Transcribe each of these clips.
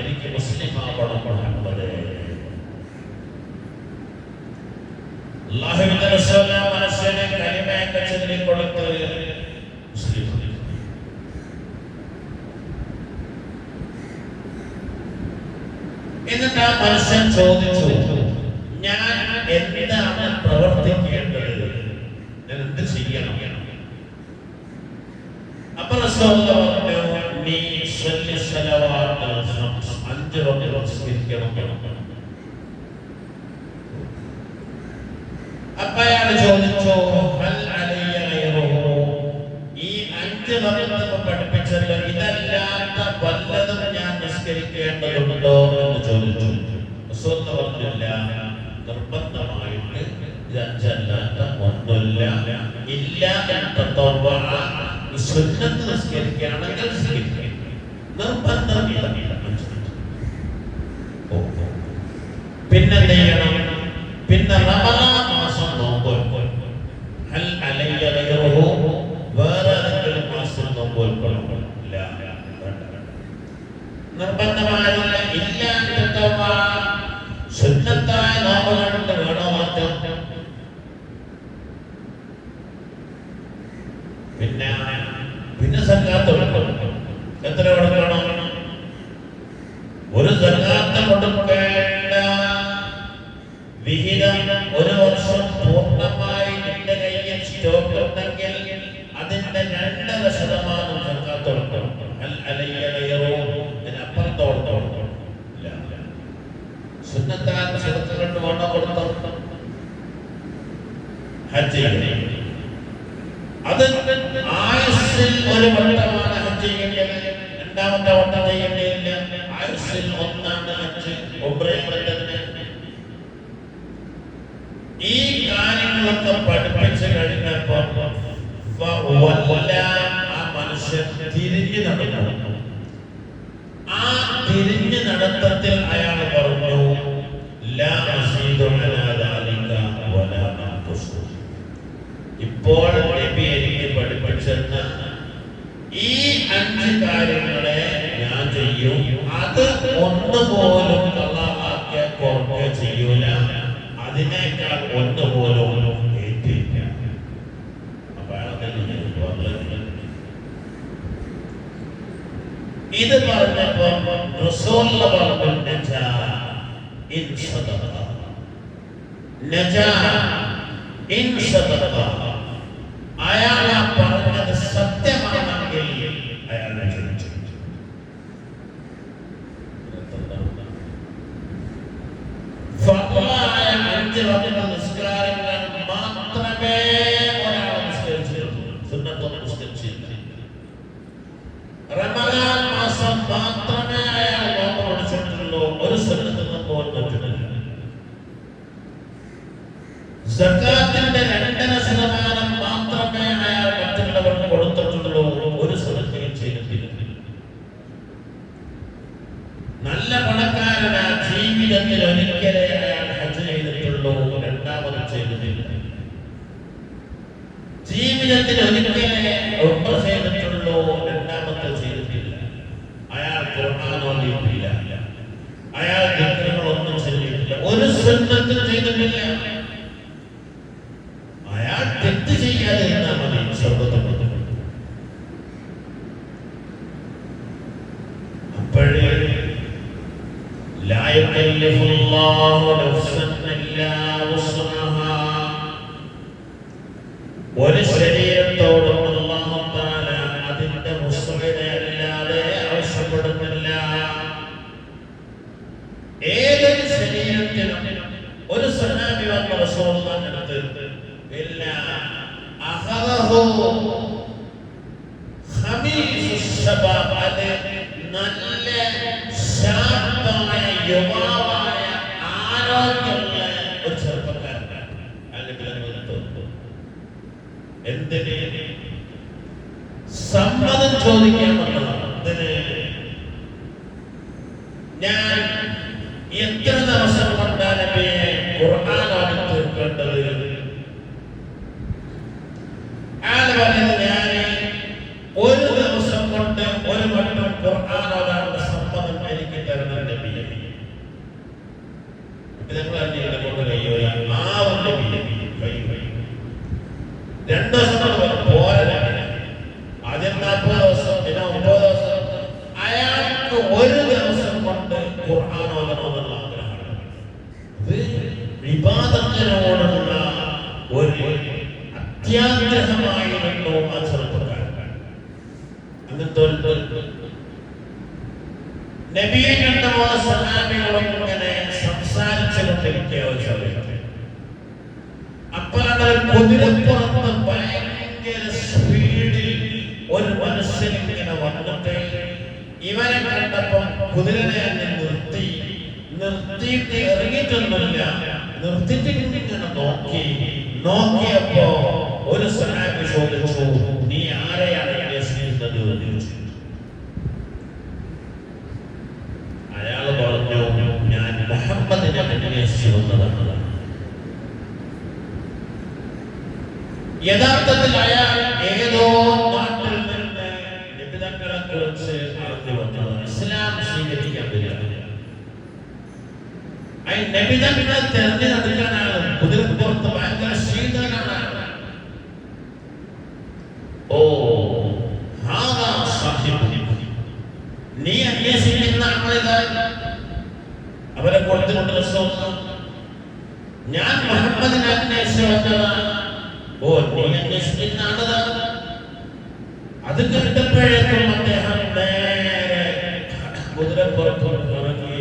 എനിക്ക് മുസ്ലിം ആവണം മുഹമ്മദ്. അല്ലാഹുവിന്റെ റസൂൽ മനസ്സിനെ കലിമയൊക്കെ ചൊല്ലിക്കൊടുത്ത് മുസ്ലിം. എന്നിട്ട് ആ മനുഷ്യൻ ചോദിച്ചു, ഞാൻ എന്താണ് പ്രവർത്തിക്കേണ്ടത്, ഞാൻ എന്ത് ചെയ്യണം? അപ്പൊ റസൂൽ പറഞ്ഞു, നീ അഞ്ച് വക്ത് നമസ്കരിക്കണം. അപ്പൊ അയാൾ ചോദിച്ചു, ഈ അഞ്ച് വക്ത് പഠിപ്പിച്ചല്ലോ, ഇതല്ലാത്ത വല്ലതും ഞാൻ നിസ്കരിക്കേണ്ടതുണ്ടോ എന്ന് ചോദിച്ചു. റസൂൽ പറഞ്ഞില്ല, നിർബന്ധമായിട്ട് ഇത് അഞ്ചല്ലാത്ത ഒന്നുമില്ല. ഇല്ല സുന്നത്ത് നിസ്കരിക്കുകയാണെങ്കിൽ നിർബന്ധമില്ല. പിന്നെന്ത് ചെയ്യണം? പിന്നെ റമളാൻ മാസം നോമ്പ്. ഹൽ അലയ്യ ഗൈറുഹു, വേറെ ഏതെങ്കിലും മാസം നോമ്പ് ഇല്ല. നിർബന്ധമായില്ല. ഇല്ല സുന്നത്തായ നോമ്പുകളുണ്ട്, വേണോ മാറ്റം? പിന്നെ സക്കാത്ത് കൊടുക്കണം. എത്ര കൊടുക്കണം? ഒരു സക്കാത്ത് കൊടുക്കേണ്ട വിഹിതം ഒരു വർഷം പൂർണ്ണമായി നിന്റെ കയ്യിൽ സ്റ്റോക്ക് ഉണ്ടെങ്കിൽ അതിന്റെ 2.5% സക്കാത്ത് കൊടുക്കണം. അതിനപ്പുറത്തോളം സുന്നത്തായ സുഹൃത്തുക്കളുടെ വേണ്ട കൊടുത്തോ. ഹജ്ജ് അത് ആയുസ്സിൽ ഒരു വട്ടമാണ് ഹജ്ജ് ചെയ്യേണ്ടത്, രണ്ടാമത്തെ വട്ടം ചെയ്യേണ്ടതില്ല. ആയുസ്സിൽ ഒന്നാണ് ഹജ്ജ്. ഈ കാര്യങ്ങളൊക്കെ പഠിപ്പിച്ചു കഴിഞ്ഞപ്പോ ആ മനുഷ്യൻ തിരിഞ്ഞു നടന്നു. ആ തിരിഞ്ഞു നടത്തത്തിൽ അയാൾ പറഞ്ഞു, ലാ അസീദു അലാ ദാലിക വലാ അൻഖുസു. ഇപ്പോൾ നബി എനിക്ക് പഠിപ്പിച്ചെന്ന ഈ 5 കാര്യങ്ങളെ ഞാൻ ചെയ്യും, അത് ഒന്നുപോലും ഖളാഅാക്കിയ കുറഞ്ഞ ചെയ്യൂല, അതിനേക്കാൾ ഒന്നുപോലും ഏറ്റില്ല. അപ്പൊ ഇത് പറഞ്ഞപ്പോ റസൂൽ പറഞ്ഞു, നജാ ഇൻ സദഖ, നജാ ഇൻ സദഖ. അയാൾ പറഞ്ഞത് സത്യമാണെങ്കിൽ അയാൾ രക്ഷപ്പെട്ടു. ഫർളായ 5 വക്ത് നിസ്കാരങ്ങൾ മാത്രമേ ഒരാൾ നിസ്കരിച്ചിട്ടുള്ളൂ, സുന്നത്തൊന്നും നിസ്കരിച്ചില്ല. റമളാൻ മാസം മാത്രമേ അയാൾ നോമ്പ് പഠിച്ചിട്ടുള്ളൂ, ഒരു സുന്നത്തൊന്നും പോയിട്ടില്ല. സക്കാത്തിന്റെ 2.5% മാത്രമേ അയാൾ മറ്റുള്ളവർക്ക് കൊടുത്തിട്ടുള്ളൂ, ഒരു സുന്നത്തും ചെയ്തിട്ടില്ല. നല്ല പണക്കാരനാ, ജീവിതത്തിൽ ഒരിക്കലേ അയാൾ ഹജ്ജ് ചെയ്തിട്ടുള്ളൂ, രണ്ടാമത് ചെയ്തിട്ടില്ല. ജീവിതത്തിൽ ഒരിക്കലേ ഉംറ ചെയ്തിട്ടുള്ളൂ, രണ്ടാമത്തെ ചെയ്തിട്ടില്ല. അയാൾ ഖുർആൻ ഓതിയിട്ടില്ല, അയാൾ ദിക്റുകളൊന്നും ചെയ്തിട്ടില്ല, ഒരു സുന്നത്തും ചെയ്തിട്ടില്ല. അയാൾ തെറ്റ് ചെയ്യാതെ ഇരുന്നാൽ മതി. അപ്പോഴേ ലാ യുകല്ലിഫുല്ലാഹു നഫ്സൻ ഇല്ലാ വുസ്അഹാ, ഒരു ശരീരത്തോടും അല്ലാഹു തആല അതിന്റെ വുസ്അനെ അല്ലാതെ ആവശ്യപ്പെടുന്നില്ല. ഏതൊരു ശരീരത്തിനും ഒരു സഹാബി വന്ന റസൂലുള്ളാഹിന്റെ അടുത്ത് ഇല്ല അഖദഹു ഖമീസു ശബാബ്, അത് നല്ല ശാന്തമായ യുവാവായ ആരോഗ്യമുള്ള ഒരു ചെറുപ്പക്കാരനാണ്. എന്തിന്? സമ്മതം ചോദിക്കാൻ വന്നതാണ്. ഞാൻ എത്ര ദിവസം കൊണ്ടാണ് ഖുർആൻ ഓതി തീർക്കേണ്ടത്? അയാൾ പറയുന്നത്, ഞാൻ ഒരു ദിവസം കൊണ്ട് ഒരു വട്ടം ഖുർആൻ ഓതാനുള്ള സമ്മതം ഒരു ദിവസം കൊണ്ട് ഖുർആൻ ഓതണമെന്നുള്ള ആഗ്രഹമാണ്. ഇത് ഇബാദത്തിനോടുള്ള ഒരു അത്യാഗ്രഹമായിരുന്നു ആ ചെറുപ്പക്കാരൻ. എന്നിട്ട് നബിയെ കണ്ടോ സഹാബികളും ഇങ്ങനെ സംസാരിച്ചുകൊണ്ടിരിക്കുക. അപ്പോഴാണ് കുതിരപ്പുറത്ത് ഭയങ്കര സ്പീഡിൽ ഒരു മനുഷ്യൻ ഇങ്ങനെ വന്നിട്ട് ഇവരെ കണ്ടപ്പം കുതിരനെ നിർത്തിയിട്ട് ഇറങ്ങിയിട്ടൊന്നുമില്ല, നിർത്തിയിട്ട് ഇങ്ങനെ നോക്കിയപ്പോ ഒരു സഹാബി ചോദിച്ചു, നീ ആരെയാണ് അന്വേഷിക്കുന്നത് എന്ന് ചോദിച്ചു. അയാൾ പറഞ്ഞു, ഞാൻ മുഹമ്മദിനെ അന്വേഷിച്ചു വന്നതാണ്. യഥാർത്ഥത്തിൽ അയാൾ ഏതോ നാട്ടിൽ നിന്ന് നിബിധങ്ങളെ കുറിച്ച് അറിഞ്ഞു വന്നതാണ്. ഇസ്ലാം സ്വീകരിക്കാൻ വരിക. നിബിധങ്ങളെ തെരഞ്ഞെടുക്കാനാണ്. കുതിരപ്പുറത്ത് ഭയങ്കര ശീതനാണ്. ഓ നീ അന്വേഷിക്കുന്ന അവരെ കൊടുത്തുകൊണ്ട് ഞാൻ മുഹമ്മദിനെ അന്വേഷിച്ചു വന്നതാണ്. ഓ നീ അന്വേഷിക്കുന്ന ആളതാണ്. അത് കേട്ടപ്പോഴേക്കും അദ്ദേഹം നേരെ കുതിരപ്പുറത്തോട്ട് ഇറങ്ങി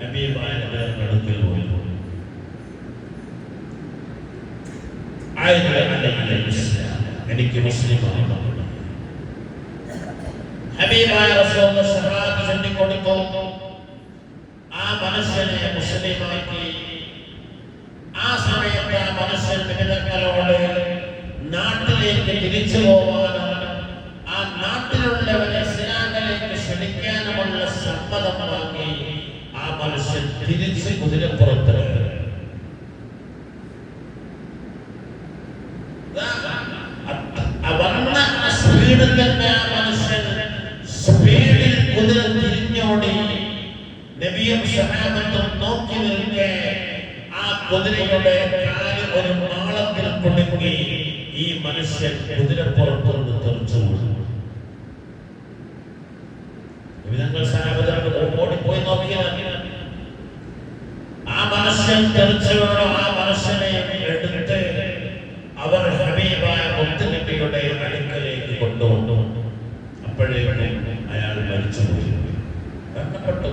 ഹബീബായുടെ അടുക്കൽ പോയി. എനിക്ക് മുസ്ലിമാണ്. ഹബീബായ റസൂൽ സഹാബത്ത് ചൊല്ലിക്കൊടുത്തു. ആ മനുഷ്യനെ മുസ്ലിമാക്കി. ആ സമയത്ത് ആ മനുഷ്യൻ നിബിധങ്ങളോട് നാട്ടിലേക്ക് തിരിച്ചു പോകാനും ആ നാട്ടിലുള്ളവരെ ഇസ്ലാമിലേക്ക് ക്ഷണിക്കാനുമുള്ള സമ്മതം വാങ്ങി ആ മനുഷ്യൻ തിരിച്ച് കുതിരപ്പുറത്ത് വന്ന സ്പീഡിൽ തന്നെ ആ മനുഷ്യൻ സ്പീഡിൽ കുതിര തിരിഞ്ഞോടി. നബിയും സഹാബത്തും നോക്കി നിൽക്കെ ആ കുതിരയുടെ കാല് ഒരു മാളത്തിൽ കുടുങ്ങി. ഈ മനുഷ്യൻ കുതിരപ്പുറത്തുനിന്ന് തെറിച്ചു. വിധങ്ങൾ സഹാബത്ത് ഓടിപ്പോയി നോക്കിയത് ആ മനുഷ്യൻ തെറിച്ചു വീണു. ആ മനുഷ്യനെ എടുത്ത് അവർ ഹബീബായ മുത്തുനബിയുടെ അടുക്കലേക്ക് കൊണ്ടുവന്നു. അപ്പോഴേക്കും അയാൾ മരിച്ചുപോയി. കണ്ടപ്പെട്ടു.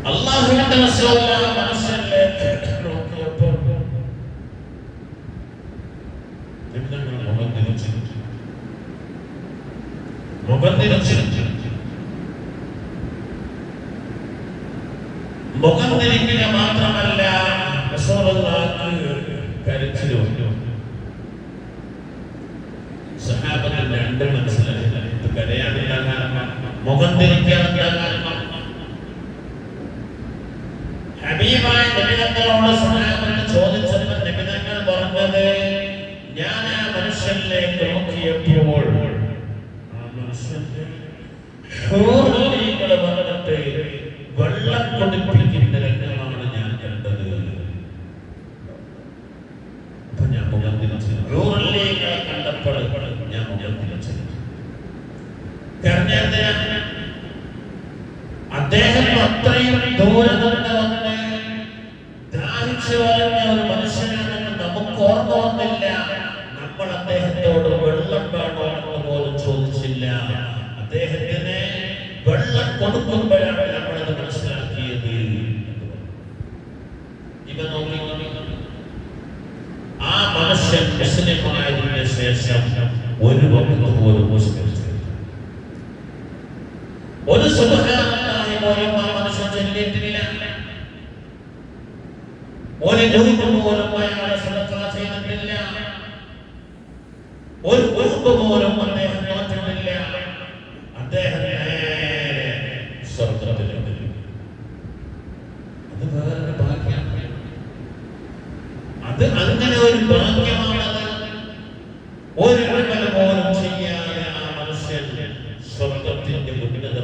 അല്ലാഹുവിന്റെ റസൂലുള്ള മനുഷ്യനിലേക്ക് നോക്കിയപ്പോൾ മുഖം തിരിക്കുക മാത്രമല്ല, കരച്ചിലും. സഹാബത്തിന് രണ്ട് മനസ്സിലായില്ല. ഇത് കരയാനുള്ള മുഖം തിരിക്കാനുള്ള ഹബീബായ നബിതങ്ങളോട് സഹാബത്ത് ചോദിച്ചപ്പോൾ നബിതങ്ങൾ പറഞ്ഞത്, ഞാൻ ആ മനുഷ്യനിലേക്ക് നോക്കിയപ്പോൾ ആ മനുഷ്യന്റെ ഹൂറുകൾ വന്നിട്ട് വെള്ളം കുടിപ്പിക്കുന്ന രംഗമാണ് ഞാൻ കണ്ടത്. അപ്പൊ ഞാൻ മുഖം തിരിച്ചു. ഹൂറുകളെ കണ്ടപ്പോൾ ഞാൻ മുഖം തിരിച്ചു. അദ്ദേഹം അത്രയും ദൂരം വന്ന് ദാഹിച്ചു വളർന്ന ഒരു മനുഷ്യനാണെന്ന് നമുക്ക് ഓർമ്മ വന്നില്ല. നമ്മൾ അദ്ദേഹത്തോട് വെള്ളം വേണോ എന്ന് പോലും ചോദിച്ചില്ല. അദ്ദേഹത്തിന് വെള്ളം കൊടുക്കുമ്പോഴാണ് നമ്മളത് മനസ്സിലാക്കിയത്. ആ മനുഷ്യൻ മുസ്ലിമായതിനു ശേഷം ഒരു വകുപ്പ് പോലും മുസ്ലിം ഒരു സുബ്ഹാനല്ലാഹി പോലും ആ മനുഷ്യൻ ചൊല്ലിയിട്ടില്ല. ഒരു രൂപ പോലും അയാൾ സദഖ ചെയ്തിട്ടില്ല. ഒരു ഉറുപ്പ് പോലും അദ്ദേഹം നോറ്റിട്ടില്ല. അദ്ദേഹം സ്വർഗ്ഗത്തിലുണ്ട്. അത് വേറെ ഭാഗ്യമാണ്. അത് അങ്ങനെ ഒരു ഭാഗ്യമാണത്. ഒരു അമൽ പോലും ചെയ്യാതെ ആ മനുഷ്യൻ സ്വർഗ്ഗത്തിന്റെ ഉന്നത